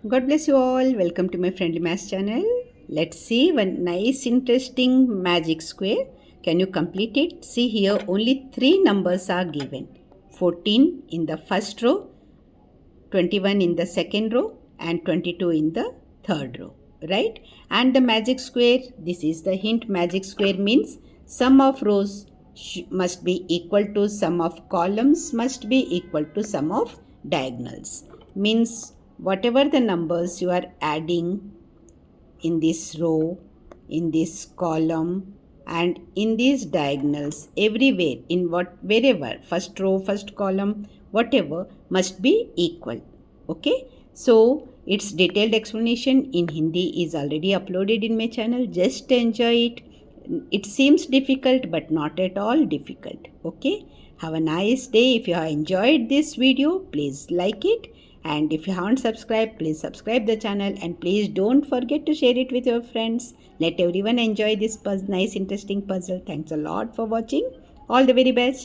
God bless you all. Welcome to my friendly maths channel. Let's see one nice interesting magic square. Can you complete it? See here only three numbers are given. 14 in the first row, 21 in the second row and 22 in the third row. Right? And the magic square, this is the hint. Magic square means sum of rows must be equal to sum of columns must be equal to sum of diagonals. Means whatever the numbers you are adding in this row, in this column and in these diagonals, everywhere in wherever, first row, first column, whatever must be equal. Okay, so its detailed explanation in Hindi is already uploaded in my channel. Just enjoy it. It seems difficult but not at all difficult. Okay, have a nice day. If you have enjoyed this video, please like it, and if you haven't subscribed, please subscribe the channel, and please don't forget to share it with your friends. Let everyone enjoy this nice interesting puzzle. Thanks a lot for watching. All the very best.